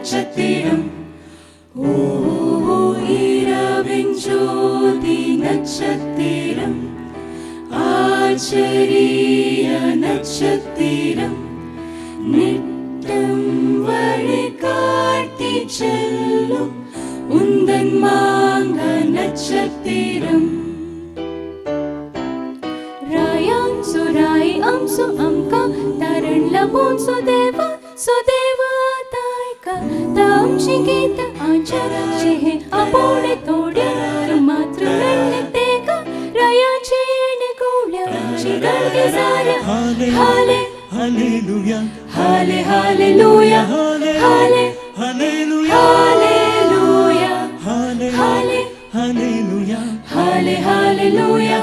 നക്ഷത്രം. ഓ ഇരവിൻ ജ്യോതി നക്ഷത്രം, ആശ്ചര്യ നക്ഷത്രം, നിത്യം വഴി കാട്ടി ചെല്ലും ഉന്തൻ മാങ്ക നക്ഷത്രം. रायां सुराई अमसु अमका तारण लबोन सुदेवा सुदेवा तायका ताम शिगीत आचरा चेहे अपोड़े तोड़े मात्र रण्य तेका राया चेने गोल्या चिगल के सारे हाले हालेलुया हाले हालेलुया हाले हालेलुया हालेलुया हाले हालेलुया हाले हालेलुया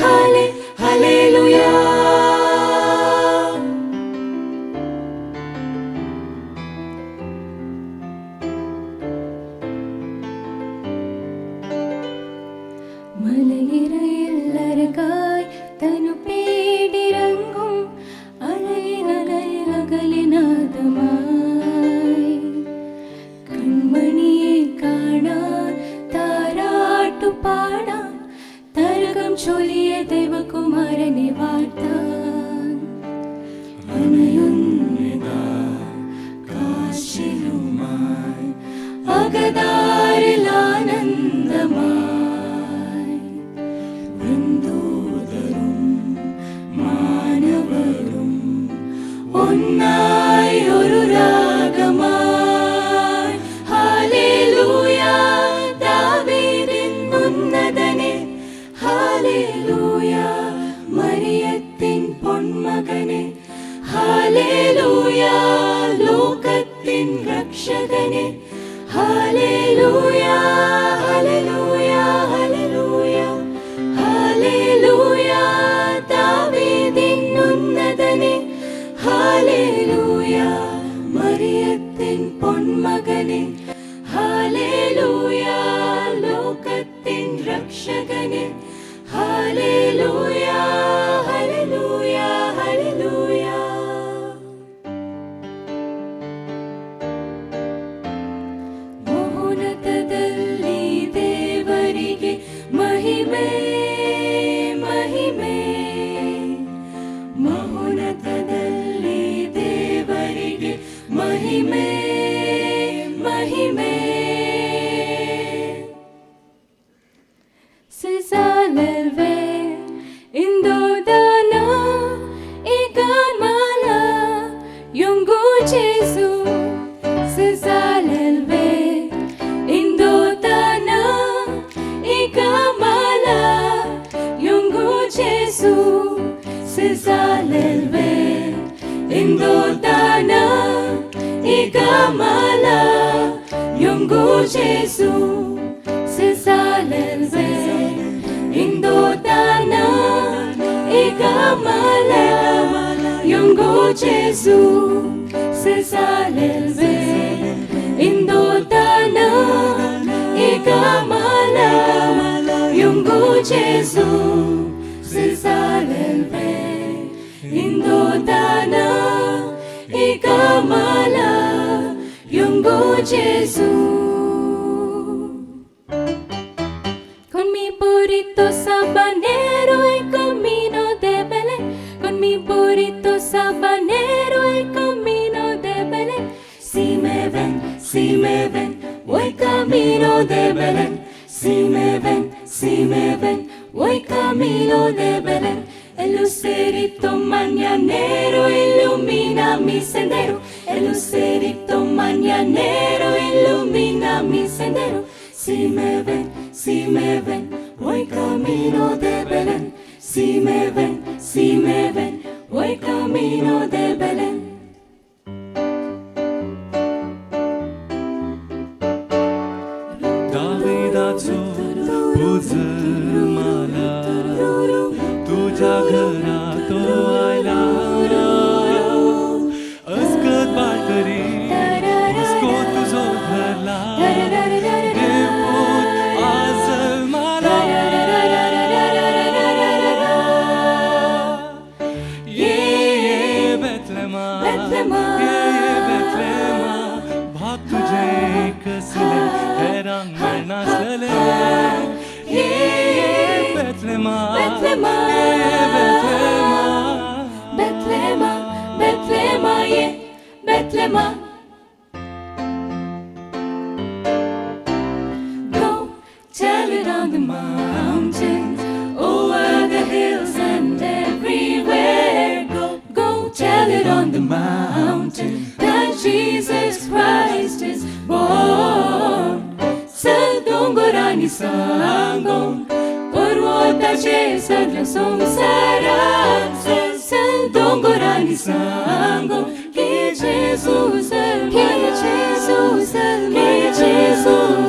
हाले हालेलुया. മലയിറയില്ലരകായി തനു പേടിറങ്ങും അലയിലകലിനാദമായി കൺമണിയെ കാണാൻ താരാട്ടു പാടാൻ തരകം ചൊല്ലിയ ദേവകുമാരനെ വാഴ്ത്താൻ അനയുന്നിതാ കാശിലുമായി അകതാരിൽ ആനന്ദമായി വൃന്ദോദരും മാനവരും ഒന്നായി ഒരു രാഗമായി ഹല്ലേലൂയ ദാവീദിൻ ഉന്നതനെ ഹല്ലേലൂയ മറിയത്തിൻ പൊന്മകനെ ഹല്ലേലൂയ ലോകത്തിൻ രക്ഷകനെ ഹല്ലേലൂയ ഹല്ലേലൂയ ഹല്ലേലൂയ ഹല്ലേലൂയ ദാവീദിൻ ഉന്നതനെ ഹല്ലേലൂയ മറിയത്തിൻ പൊന്മകനെ ഹല്ലേലൂയ ലോകത്തിൻ രക്ഷകനെ ഹല്ലേലൂയ ഹല്ലേലൂയ ഹല്ലേലൂയ. മഹോന്നതದಲ್ಲಿ ದೇವರಿಗೆ ಮಹಿಮೆ ಮಹಿಮೆ, ಮಹೋನ್ನತದಲ್ಲಿ ದೇವರಿಗೆ ಮಹಿಮೆ ಮಹಿಮೆ. Sisalelve indodana ikamala yungu Jesu. Sisalelve indodana ikamala yungu Jesu. Sisalelve indodana ikamala yungu Jesu. Sisalelve indodana ikamala yungu Jesu. Sisalelve indodana ikamala yungu Jesu. Sisalelve indodana ikamala yungu Jesu. Con mi burrito sabanero el camino de Belén, con mi burrito sabanero el camino de Belén. Si me ven, voy camino de Belén. Si me ven, voy camino de Belén. El lucerito mañanero ilumina mi sendero. El lucerito mañanero ilumina mi sendero. Si me ven, voy camino de Belén. Si me ven, voy camino de Belén. दाविदाचो पूज मला तुझ्या घरात आयला अस्कत बाळकरी हुस्को तुझो धरला देवपूत आज मला ये बेथलेमा भाग तुझ्या कसले हैरान नाचले ये बेथलेमा Bethlema, Bethlema, Bethlema, yeah, Bethlema. Go tell it on the mountains, over the hills and everywhere. Go tell it on the mountain that Jesus Christ is born. Sadongorani sangon, porwotache sadla samsaram. Sadongorani sangon, que Jesus el, que Jesus el, que Jesus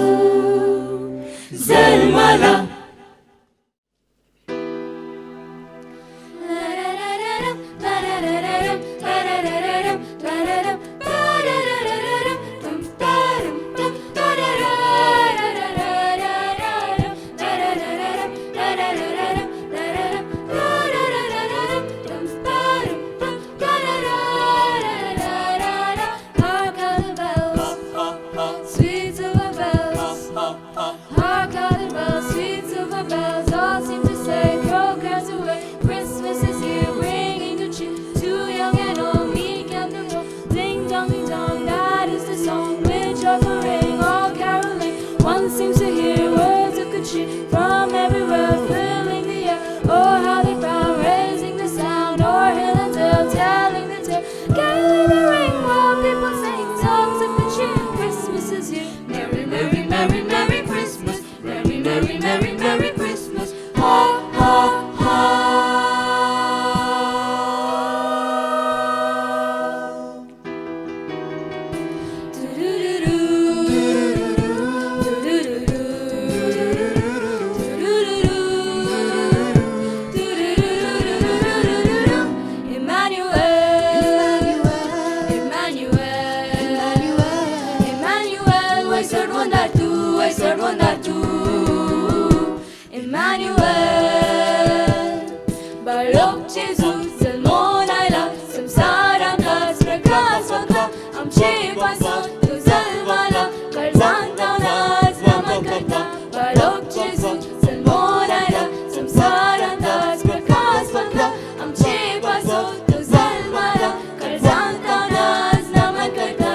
zelmala. From everywhere, filling the air. Oh, how they cry, raising the sound, o'er hill and dale, telling the tale. Gathering the ring while people sing songs of good cheer. Christmas is here. Merry, merry, merry, merry Christmas. Merry, merry, merry, merry Christmas. Ha, ha, ha. Emmanuel, Balok Jesus, Salmonayla, Samsaram das Prakaswaka, Amche Pasan, Tuzalmala, Karzantanas, Namakata, Balok Jesus, Salmonayla, Samsaram das Prakaswaka, Amche Pasan, Tuzalmala, Karzantanas, Namakata.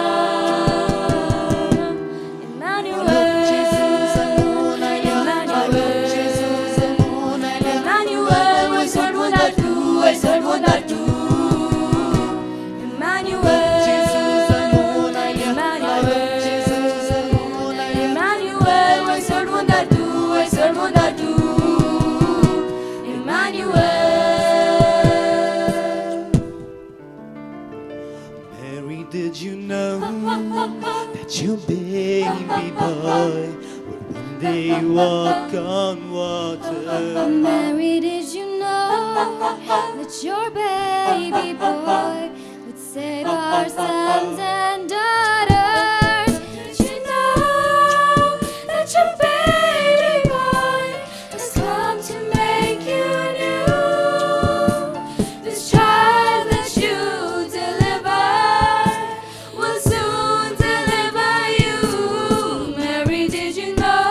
Mary, did you know that your baby boy would one day walk on water? Mary, did you know that your baby boy would save our sons and daughters? Did you know that your baby boy has come to make you new? This child that you deliver will soon deliver you. Mary, did you know?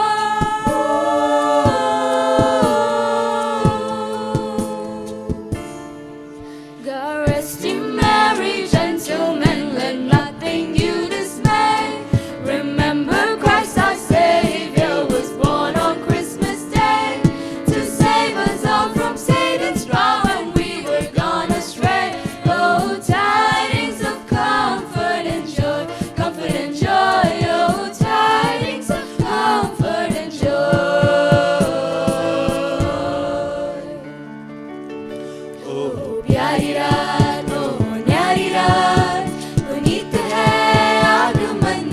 God rest you, Mary, gentlemen, let nothing you dismay. Remember Christ our Savior was born on Christmas Day to save us all from Satan's power when we were gone astray. Oh, tidings of comfort and joy, comfort and joy. Oh, tidings of comfort and joy. Oh, प्यारी रात, ओ न्यारी रात, पुनीत है आगमन।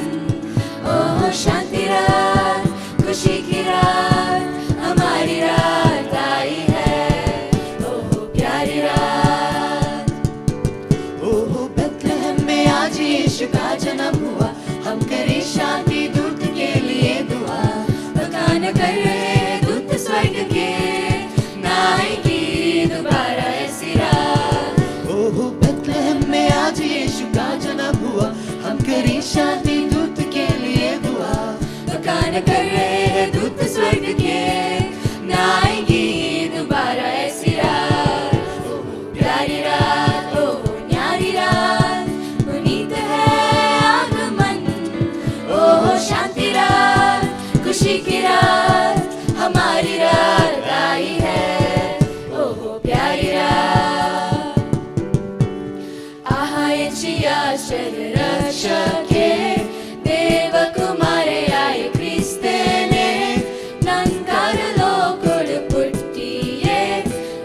ओ शांति रात, खुशी की रात, हमारी रात आई है। ओ प्यारी रात, ओह बेथलेहम में आज यीशु का जन्म हुआ, हम करें शांति दूत के लिए दुआ। बखान कर रहे दूत स्वर्ग के, ना आएगी दोबारा ऐसी रात। ओह बेथलेहम में आज यीशु का जन्म हुआ, हम करें शांति दूत के लिए दुआ। मकान कर रहे हैं दूत स्वर्ग के, ना आएगी दोबारा ऐसी रात। ओह प्यारी रात, ओह न्यारी रात, पुनीत है आगमन। ओह शांति रात, खुशी की रात, हमारी रात आई है। ओह प्यारी रात, आहायचिया शरीर रक्षके, देव कुमारे आए क्रिस्तेने, नंकारलो कोड पुट्टिये,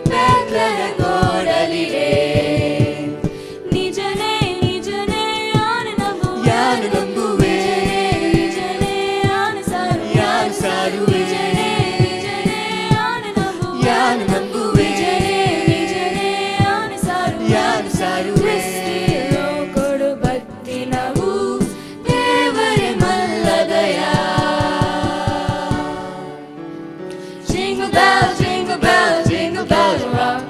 बेतलह कोडलिरे। निजने निजने आन नंबुवे, यान नंबुवे, निजने आन सारुवे, यान सारुवे, निजने निजने आन नंबुवे, यान नंबुवे, निजने आन सारुवे, यान सारुवे। ಕ್ರಿಸ್ತಿಯೋ ಕೊಡು ಭಕ್ತಿ ನಾವು ದೇವರೇ ಮಲ್ಲದಯ. Jingle bells, jingle bells, jingle bells rock.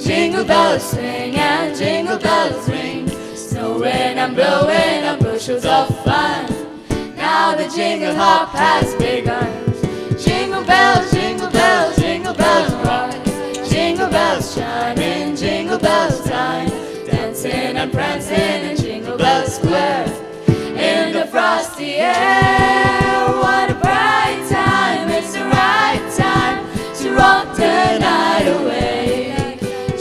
Jingle bells swing and jingle bells ring. Snowing and blowing on bushels of fun. Now the jingle hop has begun. Jingle bells, jingle bells, jingle bells rock. Jingle bells shining, jingle bells time. Dancing and prancing in Jingle Bell Square. In the frosty air, what a bright time. It's the right time to rock the night away.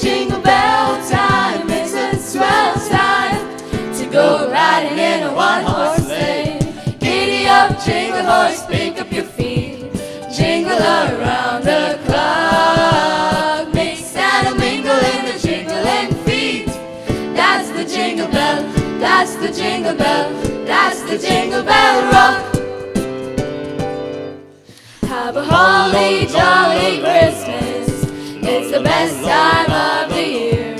Jingle bell time, it's a swell time to go riding in a one-horse sleigh. Giddy up, jingle horse, pick up your feet. Jingle around the clock. Mix and a mingle in the jingling feet. That's the jingle bell, that's the jingle bell, that's the jingle bell rock. Have a holly jolly Christmas, it's the best time of the year.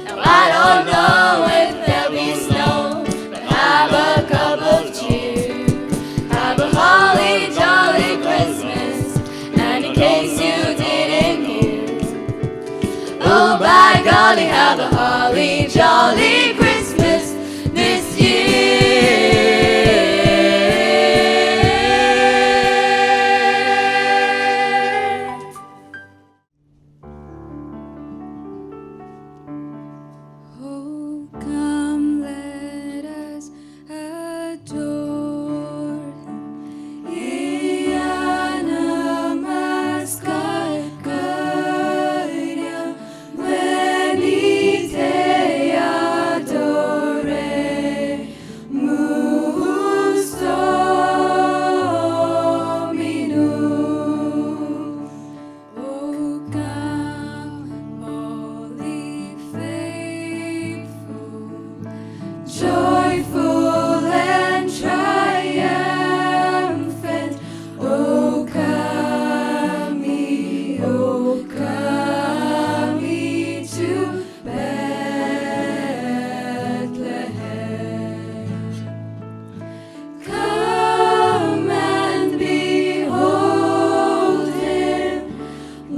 Now I don't know if there'll be snow, but have a cup of cheer. Have a holly jolly Christmas, and in case you didn't hear, oh by golly, have a holly jolly Christmas this year. Oh, come let us adore Him. Namaskar karya, venite adore, musto minu. Oh, come, holy faithful, joyful and triumphant. Oh, come ye to Bethlehem. Come and behold Him,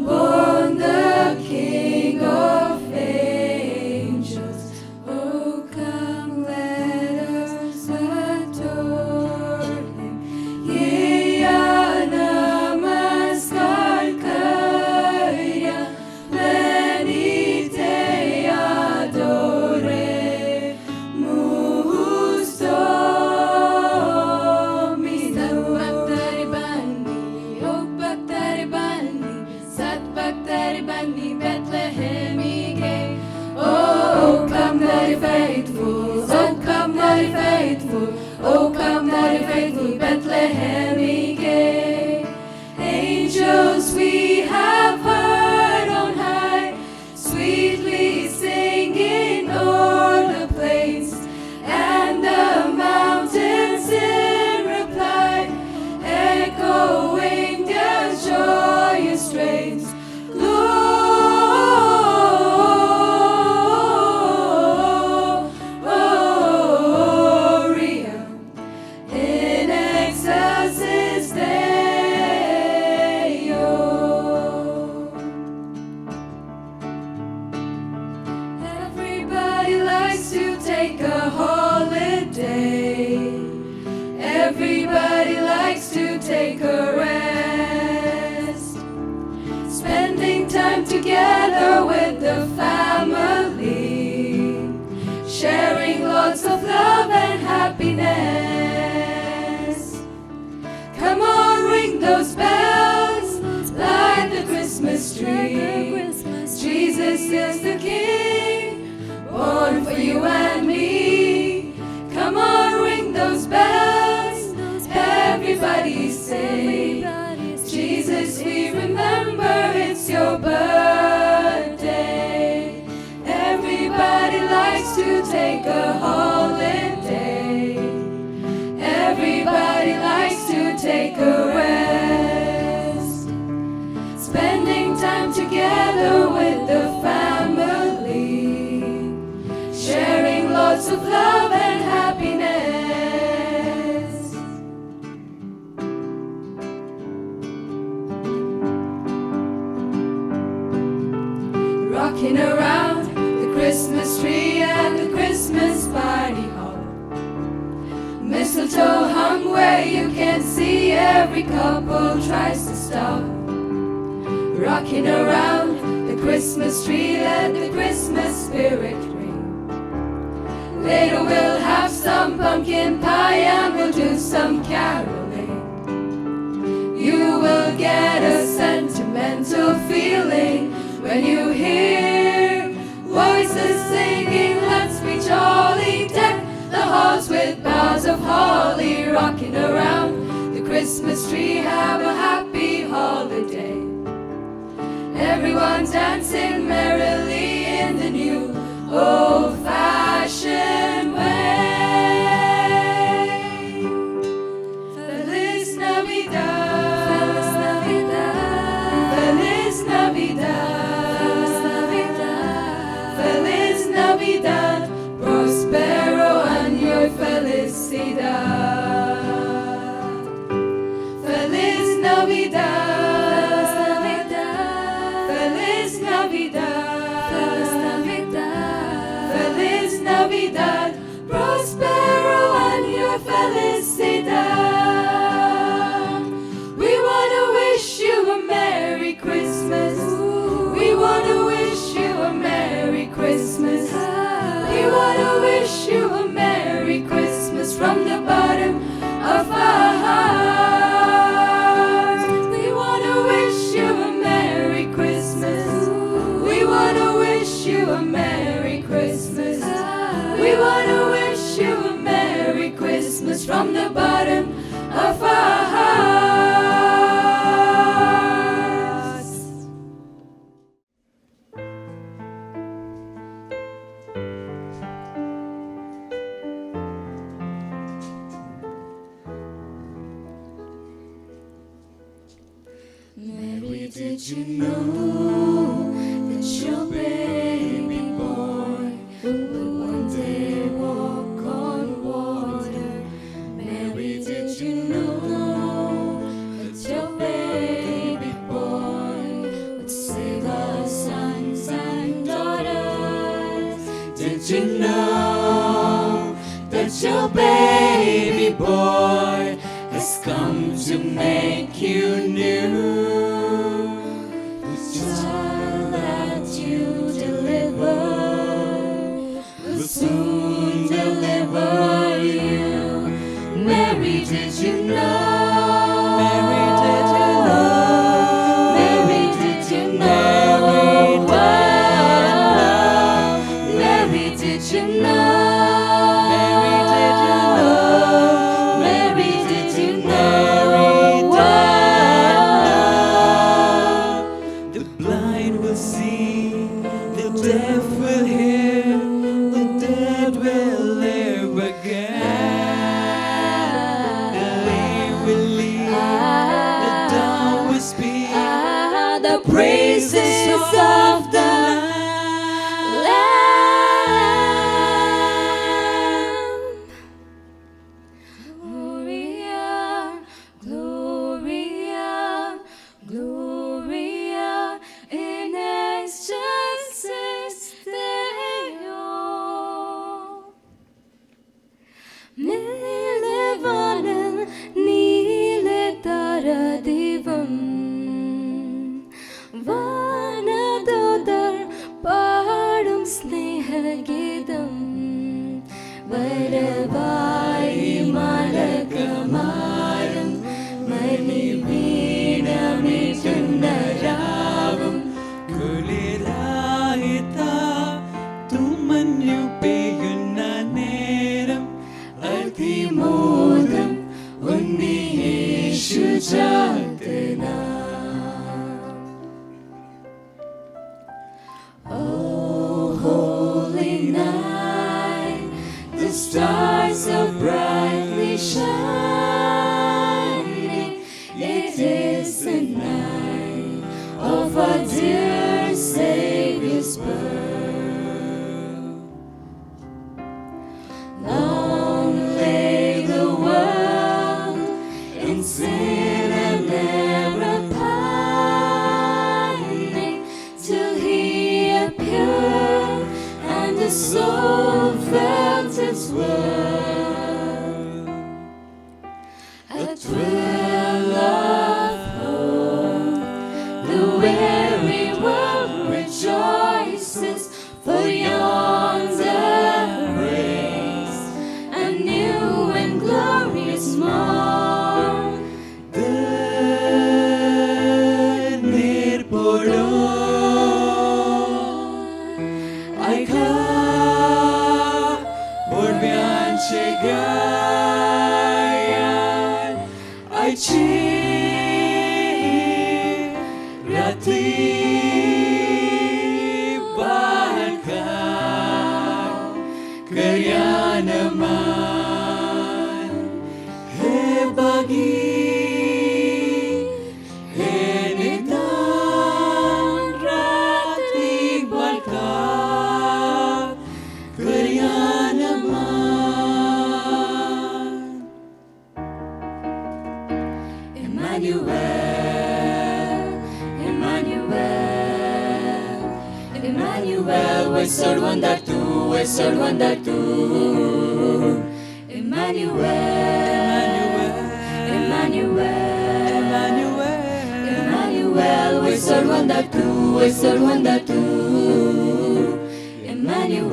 born the King of angels. Oh, come let us adore Him. Namaskar karya, venite adore, musto minu. Bhaktari bandi, sat bhaktari bandi, Bethlehemige. Oh, come very faithful, oh come very faithful, oh come very faithful, Bethlehemige. Angels we have heard on high, sweetly singing o'er the plains, and the mountains in reply, echoing their joyous strains. Gloria in excelsis Deo. Everybody likes to take a holiday. Everybody likes together with the family, sharing lots of love and happiness. Come on, ring those bells, light the Christmas tree. Jesus is the King, born for you and me. Come on, ring those bells, everybody say, Jesus, we remember it's your birthday. Everybody likes to take a holiday. Everybody likes to take a rest. Spending time together with the family, sharing lots of love and happiness. Rocking around the Christmas tree at the Christmas party hall. Mistletoe hung where you can see, every couple tries to stop. Rocking around the Christmas tree, let the Christmas spirit ring. Later we'll have some pumpkin pie and we'll do some caroling. You will get a sentimental feeling when you hear voices singing, let's be jolly, deck the halls with boughs of holly. Rocking around the Christmas tree, have a happy holiday. Everyone dancing merrily in the new old-fashioned way. Feliz Navidad, Feliz Navidad, Feliz Navidad, Feliz Navidad, prospero año y felicidad. Feliz Navidad. Navidad, prospero año felicidad. We wanna wish you a Merry Christmas. We wanna wish you a Merry Christmas. We wanna wish you a Merry Christmas from the bottom of our hearts. We wanna wish you a Merry Christmas. We wanna wish you a Merry Christmas. We want to wish you a Merry Christmas from the bottom of our hearts. Mary, did you know that your baby boy will one day walk on water? Mary, did you know that your baby boy would save our sons and daughters? Did you know that your baby boy has come to make you new? The child that you deliver will soon deliver you. Mary, did you know? Mary, did you know? Mary, did you know? Mary, did you know? Mary, did you know? Mary, did you know? The blind will see, the deaf will hear, the dead will live again. The lame will lead, the dumb will speak, The praises of the Lamb. stars so brightly shining. It is the night of our dear Savior's birth. Long lay the world in sin and error pining, till He appeared and the soul felt its worth. A thrill of hope, the weary world rejoices, for yonder breaks a new and glorious morn. Kaya naman, he bagi, he nitan rati balka, kaya naman. Emmanuel, Emmanuel, Emmanuel, we serve wonder too, we serve wonder too. Emmanuel, Emmanuel, Emmanuel, we serve wonder too, we serve wonder too. Emmanuel,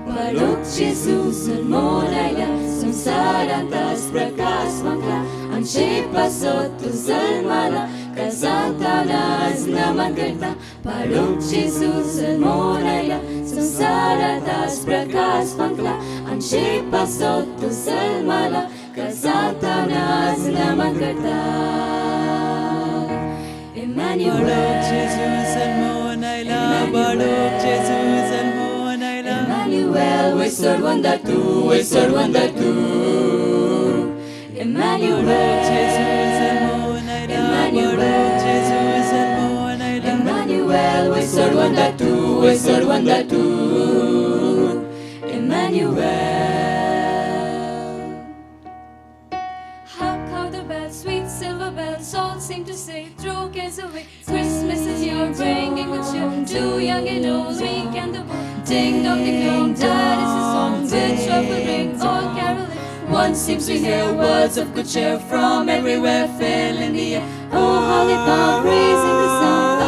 Balok Jesus Monaila, Samsarantas Prakas Mangla, Anshe Pasot to Zalmala, Kazantanas naman kerta. Balok Jesus Monaila, Samsarantas Prakas Mangla, Anshe Pasot to Zalmala, Kazantanas naman kerta. Emmanuel, Jesus and Monaila, Balok Jesus and Monaila. Emmanuel, we serve wonder too, we serve wonder too. Emmanuel, Jesus and Monaila, Emmanuel, Jesus and Monaila. Emmanuel, we serve wonder too, we serve wonder too. Emmanuel. Hark how the bells, sweet silver bells, all seem to say, throw cares away. Christmas is your bringing good cheer to young and old, weak and the bold. Ding dong, that is the song which will ring all caroling. One seems to hear words of good cheer from everywhere, fill in the air. Oh, how they bound, raising the sound. Oh,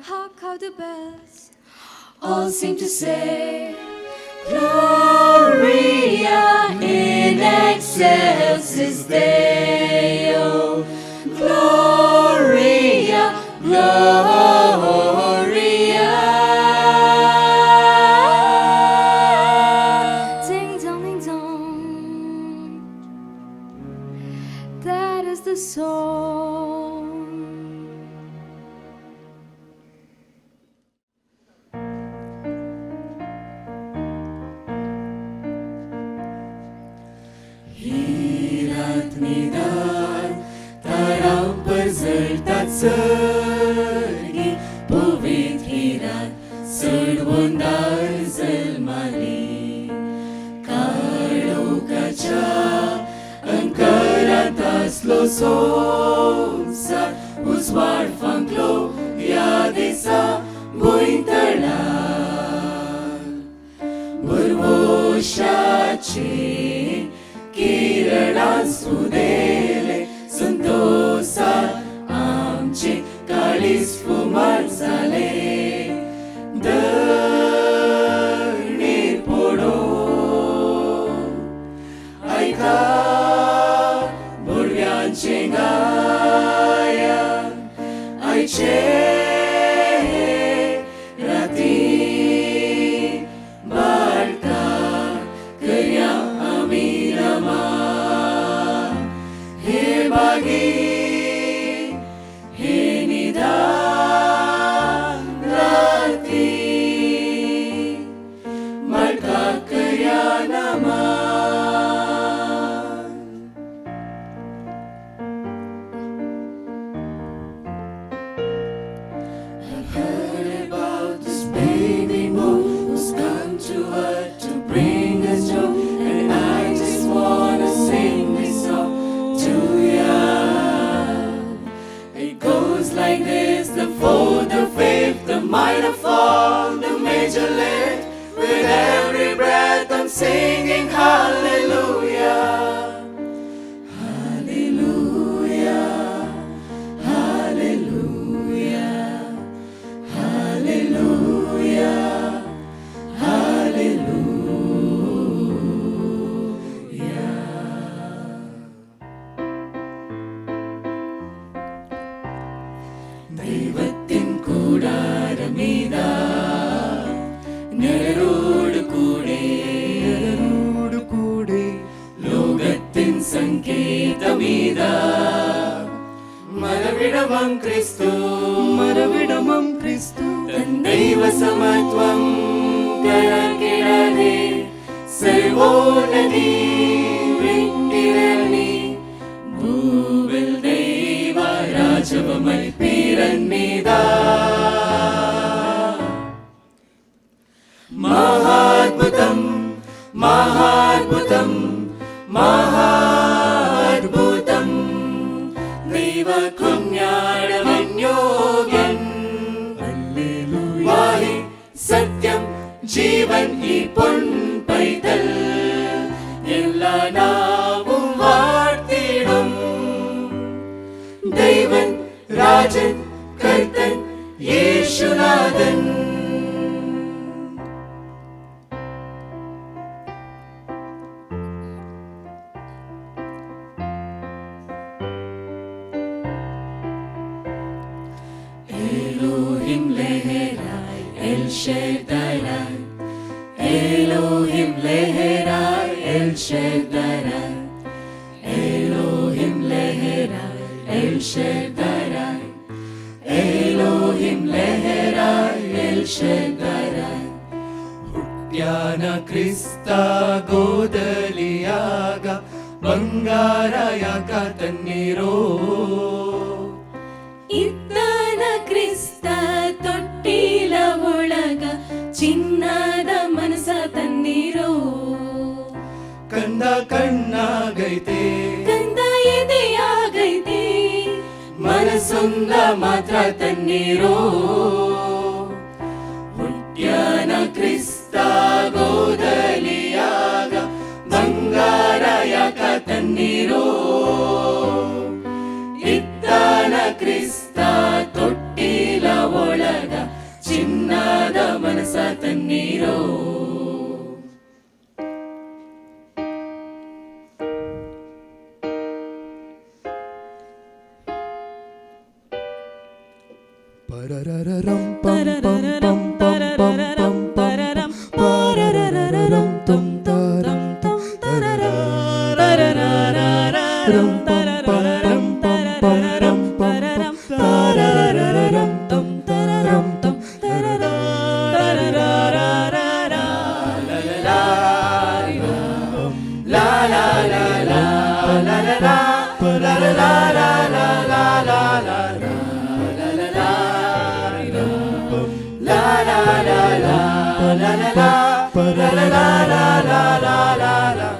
hark how the bells all seem to say, Gloria in excelsis Deo, Gloria, Gloria. Ding dong, that is the song. Hiratnidar, tarau perzertat sergi, povit hirat, serbundar zelmali. Kalau kaca, engkaratas losonsar, uswar fanglo, ya desa, buinterlar. Berwoshaci, किरणा सुदेले संतोषा आमचे काळीज फुमार झाले दळणी पडो ऐका भुरग्यांचे गायन आयचे राती fall the major lift. With every breath I'm singing hallelujah. Hallelujah. Hallelujah. Hallelujah. ദൈവത്തിൻ കൂടാരമീതാ നിഴലോട് കൂടെ ലോകത്തിൻ സങ്കേതമീതാ മരവിടമം ക്രിസ്തു തൻ ദൈവസമത്വം കരകിടനെ സർവോന്നതി വിട്ടിരണി ഭൂവിൽ ദൈവ രാജവമായി പിറന്നിതാ മഹാത്ഭുതം മഹാത്ഭുതം മഹാത്ഭുതം ദൈവ കുഞ്ഞാടമന്യോഗ്യൻ വാഹി സത്യം ജീവൻ ഈ പൊൻപൈതൽ എല്ലാ നാവും വാഴ്ത്തിടും ദൈവൻ രാജൻ കർത്തൻ യേശുനാഥൻ Elohim leherai El Shaddai Elohim leherai El Shaddai Elohim leherai El Shaddai Elohim leherai El Shaddai ಹುಟ್ಯಾನ ಕ್ರಿಸ್ತ ಗೋದಲಿಯಾಗ ಬಂಗಾರ ಯಾಕ ತನ್ನೀರೋ ಇದ್ದಾನ ಕ್ರಿಸ್ತ ತೊಟ್ಟಿಲ ಒಳಗ ಚಿನ್ನದ ಮನಸ ತನ್ನೀರೋ ಕಂದ ಕಣ್ಣಾಗೈತೆ ಕಂದ ಎದೆಯಾಗೈತೆ ಮನಸ್ಸೊಂದ ಮಾತ್ರ ತನ್ನೀರೋ ಹುಟ್ಯಾನ ಕ್ರಿಸ್ತ ಗೋದಲಿಯಾಗ ಬಂಗಾರ ಯಾಕ ತನ್ನೀರೋ ಇದ್ದಾನ ಕ್ರಿಸ್ತ ತೊಟ್ಟಿಲ ಒಳಗ ಚಿನ್ನದ ಮನಸ ತನ್ನೀರೋ Parararam pam pam pam pam pam pam pam parararam tum taram tum tarararam pam pam pam pam pam pam parararam tum taram tum la la la la la la la la la la la la la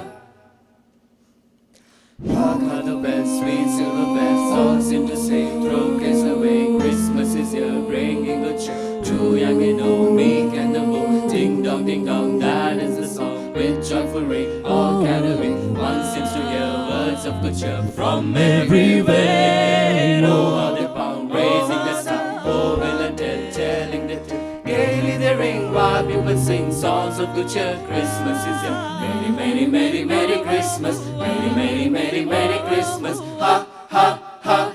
Hark the bells, sweet silver bells, all seem to say, throw cares away. Christmas is here, bringing good cheer to young and old, meek and the bold. Ding dong, that is the song. With joyful ring, all carry. One seems to hear words of good cheer from everywhere. Oh, how they pound, raising the sound. Oh, will and telling the tale. Gaily they ring while people sing songs of good cheer. Christmas is here. Merry, merry, merry, merry Christmas. Merry, merry, merry, merry Christmas. Ha, ha, ha.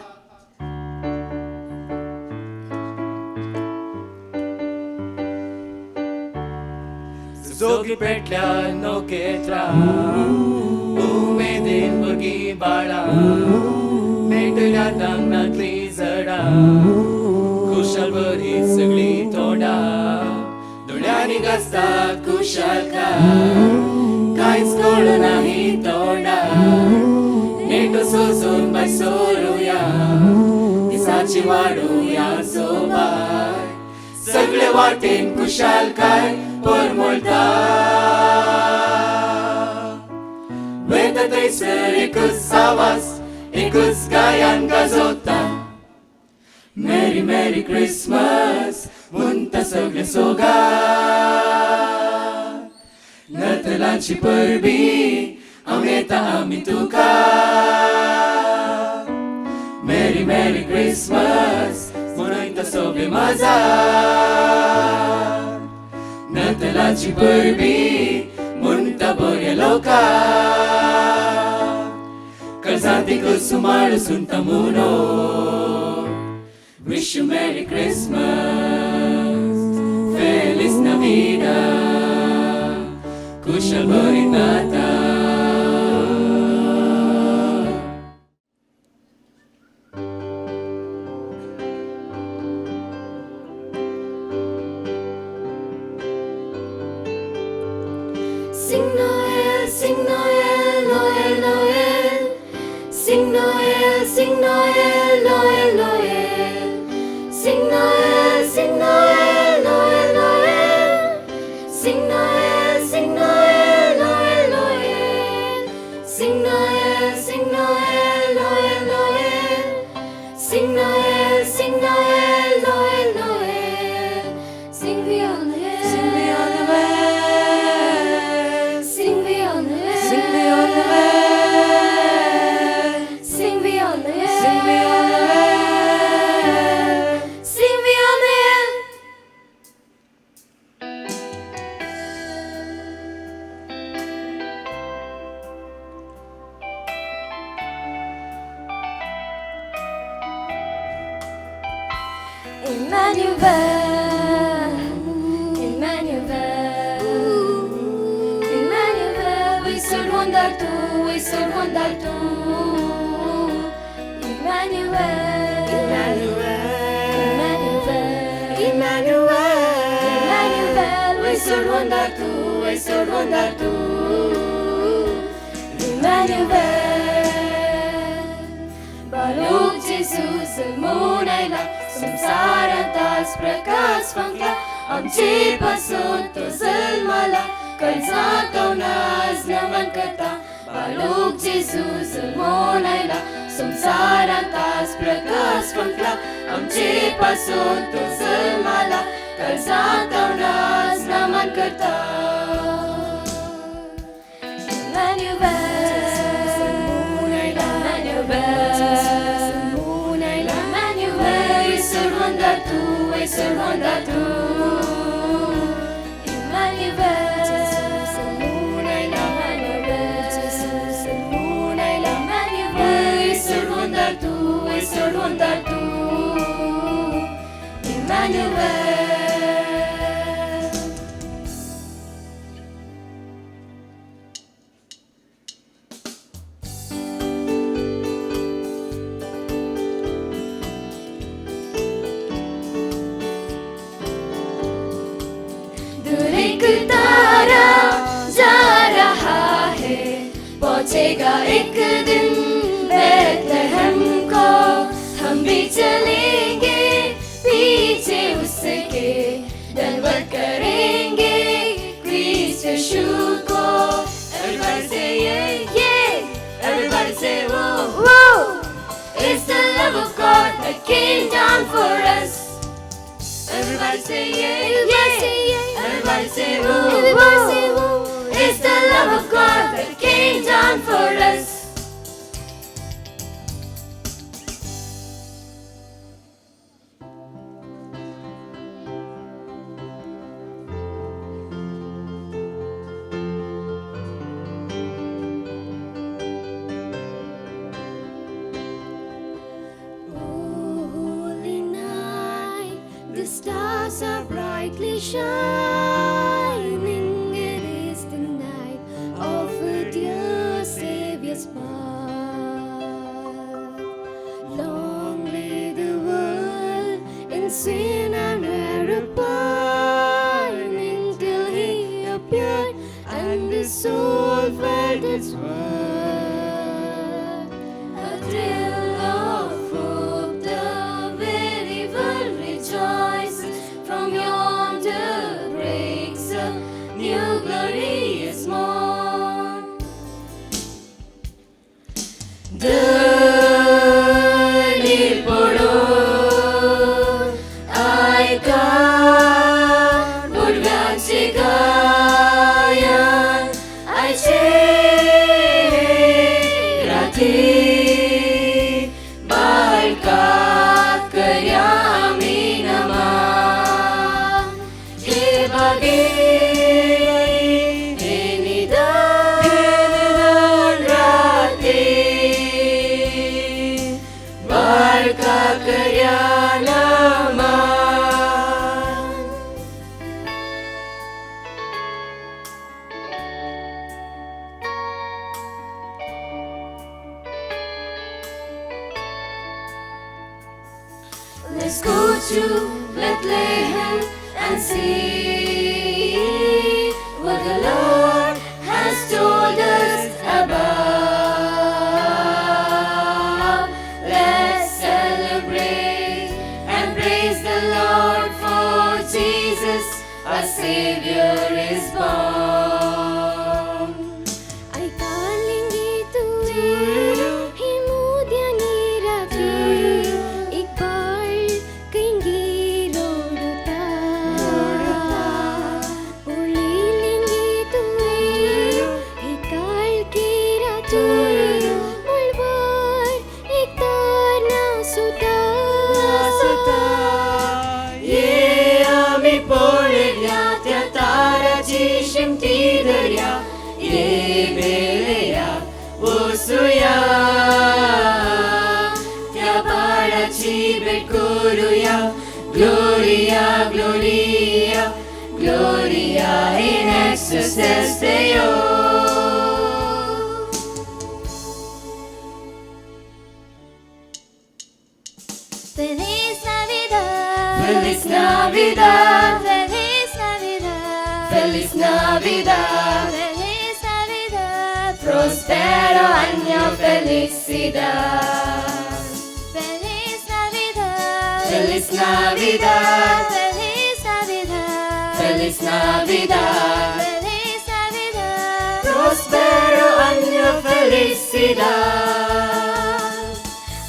Zogi petla no ketra. Umedin burgi bala. Metla tang na klizada. Kushal bari sagli toda. Dulyani gasta kushal ka. Kais kola nahi toda. Neto sosun by soruya. Isachi wadu ya sobai. Sagle watin kushal kai por multa. Veta teiser ikus savas. Ikus gayan gazota. Merry, Merry Christmas, munta सगळे सोगार नतलांची परबी आमेता आमी तुका मेरी मेरी Christmas मनयता सगळे मजार नतलांची परबी म्हणटा बऱ्या लोकांक कर्जांतीक सुमार सुनता मुनो Wish you Merry Christmas Feliz Navidad Kushal Bari Natal Sing Noel, sing Noel, Noel, Noel. Sing Noel, sing Noel, Noel, Noel. Sing Noel, sing Noel, Noel, Noel. Sing Noel, sing Noel, Noel, Noel. Sing Noel, sing Noel, Noel, Noel. Sing Noel, sing Noel, Noel, Noel. Sing beyond the hill, sing beyond the well. Sing beyond the hill, sing beyond the well. Sing beyond the hill, sing beyond the well. Sing beyond the hill. Emmanuel, Emmanuel, Emmanuel, we should wonder too, we should wonder too. Emmanuel, Emmanuel, Emmanuel, Emmanuel, we should wonder too, we should wonder too. Emmanuel, Balog Jesus munayla संसारांताच प्रकाश फंकला आमचे पासून तो जल्माला कर्जांतवनाच नमन करता बालक जेजू जल्मून आयला संसारांताच प्रकाश फंकला आमचे पासून तो जल्माला कर्जांतवनाच नमन करता We surrender to Emmanuel, Jesus, Emmanuel, Jesus, Emmanuel, we surrender to Emmanuel. पहुंचेगा एक दिन बेथलेहम को हम भी चलेंगे पीछे उसके दंडवत करेंगे क्रिस्ट यीशु को everybody say yeah yeah everybody say whoa whoa it's the love of God that came down for us everybody say yeah yeah everybody say whoa whoa it's the love of God that came down for us. Holy night, the stars are brightly shining. It is the night of a dear Savior's birth. Long lay the world in sin and error pining till He appeared and the soul felt its worth. A thrill of hope, the very world rejoices from yonder break. Let's go to Bethlehem and see what the Lord has told us about. Let's celebrate and praise the Lord, for Jesus, our Savior, is born. Ay kalingi tuwe, himudya nirati, ikbal kaingi lodota. Ulilingi tuwe, ikal kirati, mulbar iktar na suta. Ye ami polegya tya tara jishim tidarya, ye beleya usuya tya para chibet kuruya. Gloria, Gloria, Gloria in excelsis Deo. Feliz Navidad, Feliz Navidad, Feliz Navidad, Feliz Navidad, Feliz Navidad, prospero año felicidad. Feliz Navidad, Feliz Navidad, Feliz Navidad, Feliz Navidad, Feliz Navidad, prospero año felicidad.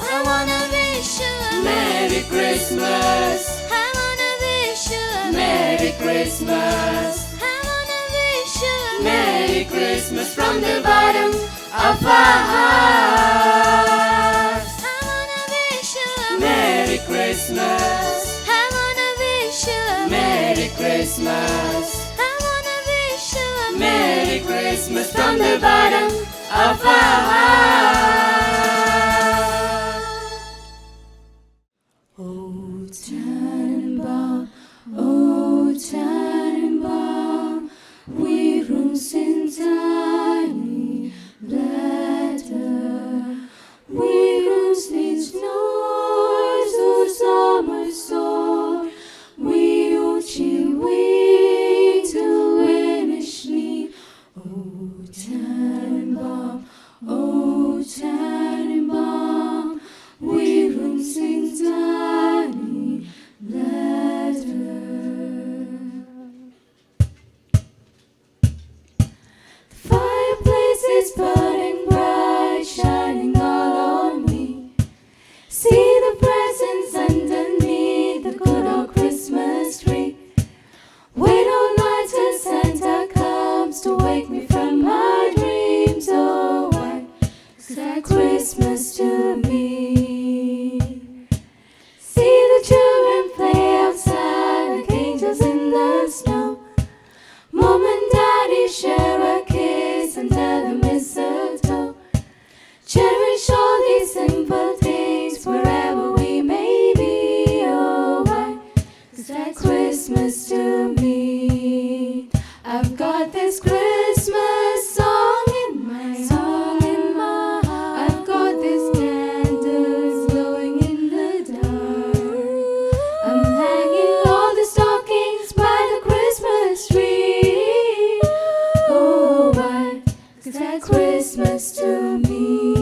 I wanna wish you a Merry Christmas, I wanna wish you a Merry Christmas, I wanna wish you a Merry Christmas from the bottom of our hearts. I wanna wish you a Merry Christmas, I wanna wish you a Merry Christmas, I wanna wish you a Merry Christmas from the bottom of our hearts. Oh Tannenbaum, oh Tannenbaum, we rooms in tiny blätter. We rooms nicht noise or summer song. We uchi we till when ich sleep. Oh Tannenbaum, oh Tannenbaum, we rooms in tiny blätter. The fireplace is burning bright, shining all on me. See the presents underneath the good old Christmas tree. Wait all night till Santa comes to wake me from my dreams. Oh, why is that Christmas to me? See the children play outside like angels in the snow. Mom and Daddy share a kiss under the mistletoe. Cherish all these simple things wherever we may be. Oh, why is that Christmas to me? I've got this Christmas song in my heart. I've got these candles glowing in the dark. I'm hanging all the stockings by the Christmas tree. Oh, why is that Christmas to me?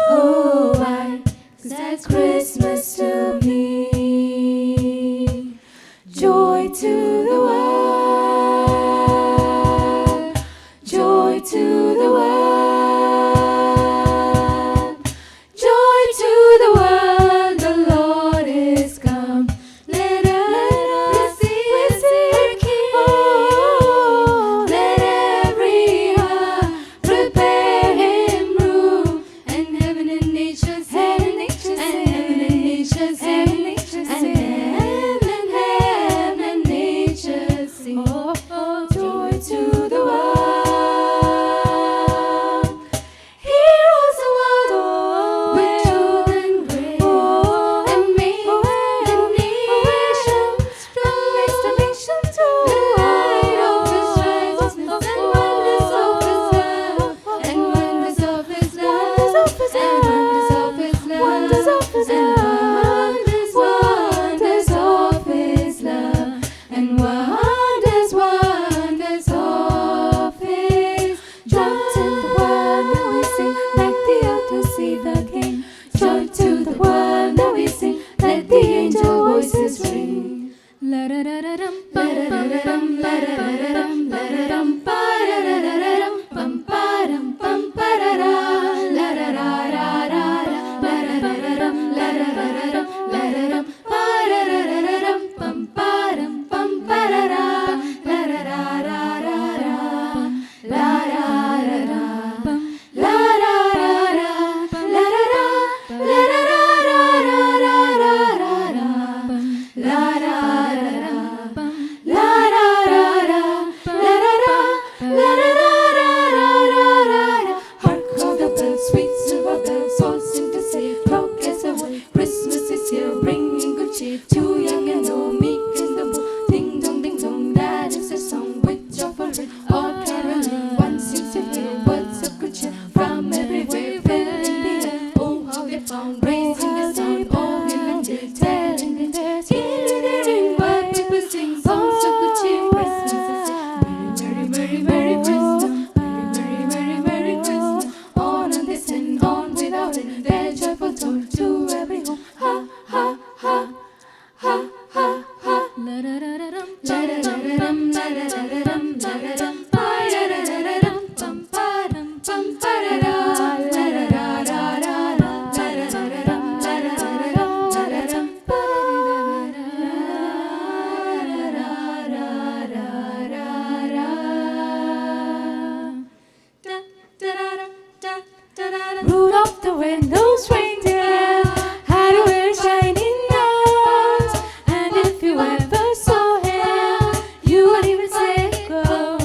Oh, why is that Christmas to me? Joy to the world, joy to the world, joy to the world, the Lord is come. Let us receive our King. Oh, let every heart prepare Him room, and heaven and nature sing, and heaven and nature sing, and heaven and nature and wonders of His. Joy to the world, now we sing, let the earth receive the King. Joy to the world, now we sing, let the angel voices ring. La-da-da-da-dum, ba-da-da-da-dum, la-da-da-da-dum, la-da-dum, ba-da-da-da-dum, bum-ba-dum, bum-ba-da-da, la-da-da-da-da-da, la-da-da-da-dum, la-da-da-da-dum, la-da-dum, ba-da-da-da-dum, bum-ba-dum, bum-ba-da-da, la-da-da-da-da-da, la-da-da-da, la-da-da-da, hark how the bells, sweet silver bells, all seem to say, progress away. Christmas is here, bringing good cheer to young and old, meek and the bold. Ding dong, that is the song with joyful ring. All caroling, one seems to hear words of good cheer from everywhere, filling the air. Oh, how they found, raising the sound, all in the day, telling the tales. Hearing the ring, while people sing songs of good cheer. Christmas is here, merry, merry, merry, merry Christmas, merry, merry, merry, merry Christmas. On this and on without end, their joyful tone to every home. Ha, ha, ha, ha, ha, ha. La-da-da-da-dum, la-da-da-da-dum, la-da-da-da-dum, la-da-dum, ba-da-da-da-dum, bum-ba-dum, bum-ba-da-da, la-da-da-da-da, la-da-da-da-dum, la-da-da-da-dum, la-da-dum, ba-da-da-da-da-da-da-da-da. Rudolph the red-nosed reindeer had a very shiny nose, and if you ever saw him, you would even say it goes.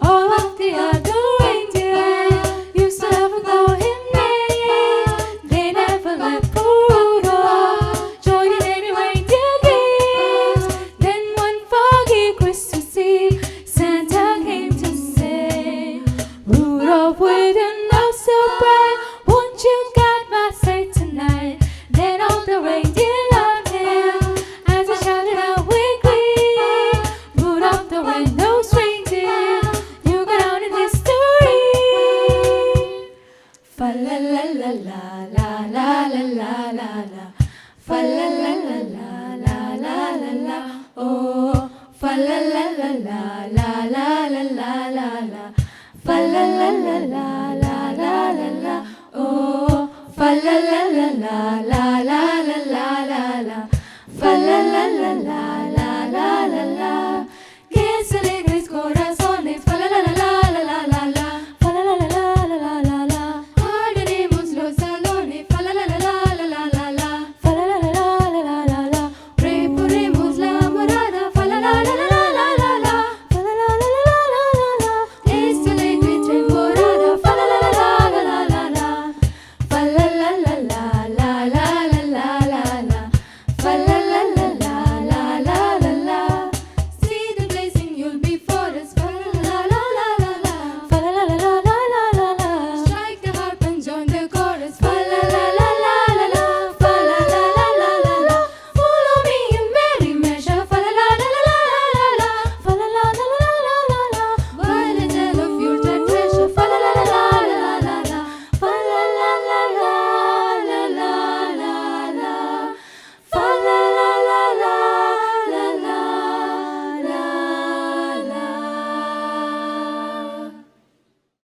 All of the other reindeer used to love and call him names. They never let poor Rudolph join in any reindeer games. Then one foggy Christmas Eve, Santa came to say, Rudolph with your nose so bright, won't you guide my sleigh tonight? Then all the reindeer loved him as he shouted out with glee, Rudolph the red-nosed reindeer, you go down in history. Fa-la-la-la-la-la-la-la-la-la, fa-la-la-la-la-la-la-la-la, oh, fa-la-la-la-la-la-la-la-la-la, fa-la-la-la-la-la-la-la, oh, fa-la-la-la-la-la.